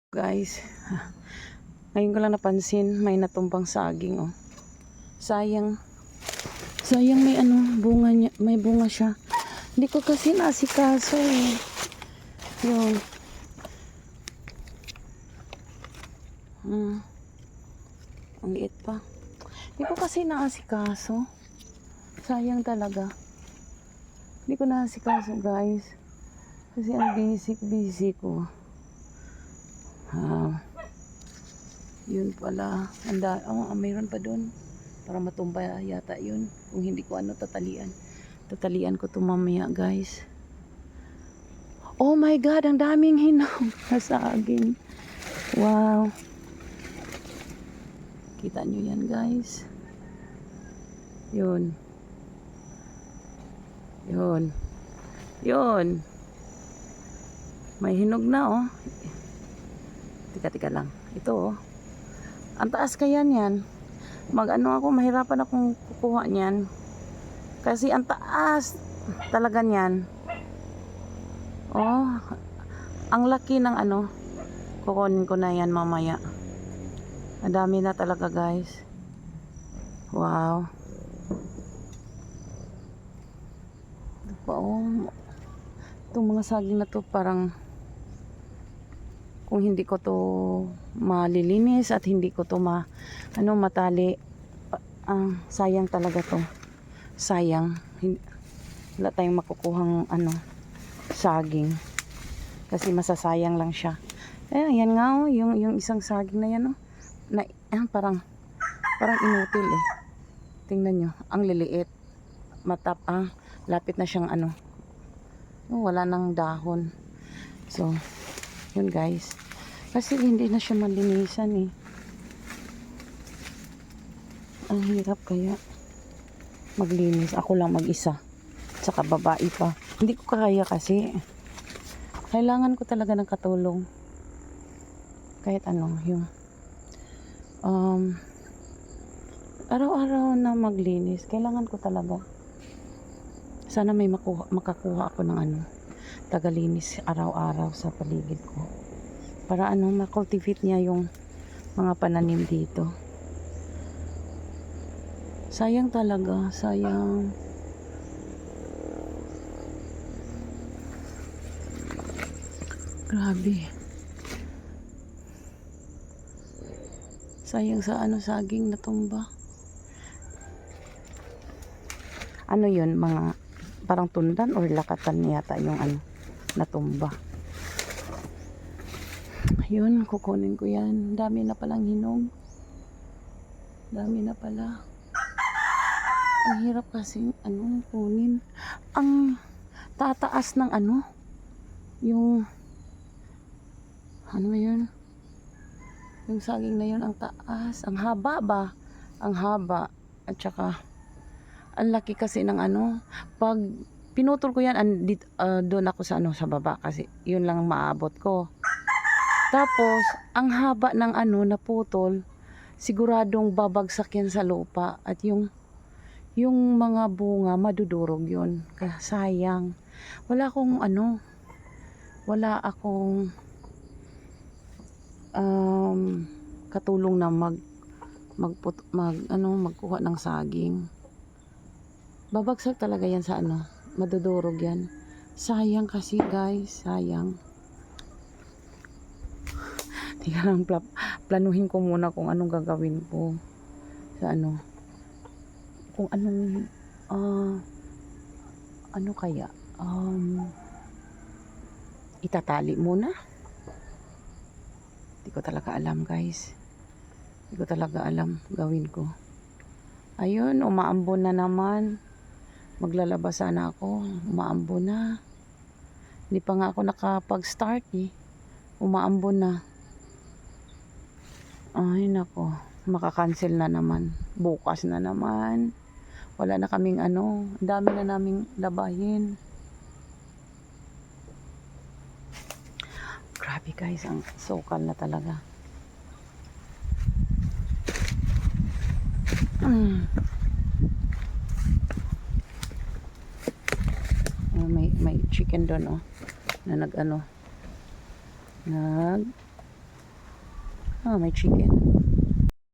Guys, ngayon ko lang napansin may natumbang saging, oh. Sayang. Sayang, may bunga niya, may bunga siya. Hindi ko kasi nasikaso eh. Yun. Ang liit pa. Hindi ko kasi naasikaso. Sayang talaga. Hindi ko naasikaso, guys. Kasi ang busy ko. Yun pala. Mayroon pa doon. Para matumba yata yun. Kung hindi ko tatalian. Tatalian ko ito mamaya, guys. Oh my God, ang daming hinog na saging. Wow. Kita nyo yan, guys. Yun. Yun. Yun. May hinog na, oh. Tika lang. Ito, oh. Ang taas kaya niyan. Mahirapan akong kukuha niyan. Kasi ang taas talaga niyan. Oh, ang laki ng kukunin ko na yan mamaya. Ang dami na talaga, guys. Wow. Ito pa, oh. Itong mga saging na to parang kung hindi ko to malilinis at hindi ko to matali, sayang talaga to. Sayang. Wala tayong makukuhang saging. Kasi masasayang lang siya. Yan nga, oh, yung isang saging na yan, oh. Parang inutil eh. Tingnan nyo, ang liliit. Lapit na siyang wala nang dahon. So, yun, guys. Kasi hindi na siya malinisan eh. Ang hirap kaya maglinis. Ako lang mag-isa. Saka babae pa. Hindi ko kaya kasi. Kailangan ko talaga ng katulong. Kahit yung araw-araw na maglinis. Kailangan ko talaga. Sana may makakuha ako ng tagalinis araw-araw sa paligid ko. Para makultivate niya yung mga pananim dito. Sayang talaga, sayang. Grabe. Sayang sa saging natumba. Yun, mga parang tundan or lakatan yata yung natumba. Yun, kukunin ko yan. Dami na palang hinog. Dami na pala. Ang hirap kasi kunin. Ang tataas ng yung yun? Yung saging na yun, ang taas. Ang haba ba? Ang haba. At saka ang laki kasi ng pag pinutol ko yan, doon ako sa baba kasi yun lang maabot ko. Tapos ang haba ng naputol, siguradong babagsak yan sa lupa at yung mga bunga madudurog yun. Sayang. Wala akong katulong na magkuha ng saging. Babagsak talaga yan sa madudurog yan. Sayang kasi, guys, sayang. Tika lang, planuhin ko muna kung anong gagawin ko sa kung kaya itatali muna. Hindi ko talaga alam, guys. Hindi ko talaga alam gawin ko. Ayun, umaambon na naman. Maglalabas sana ako. Umaambon na. Hindi pa nga ako nakapag-start eh. Umaambon na. Ay, nako. Makakancel na naman. Bukas na naman. Wala na kaming ang dami na naming labahin. Grabe, guys, ang sokal na talaga. May chicken doon, oh, na May chicken.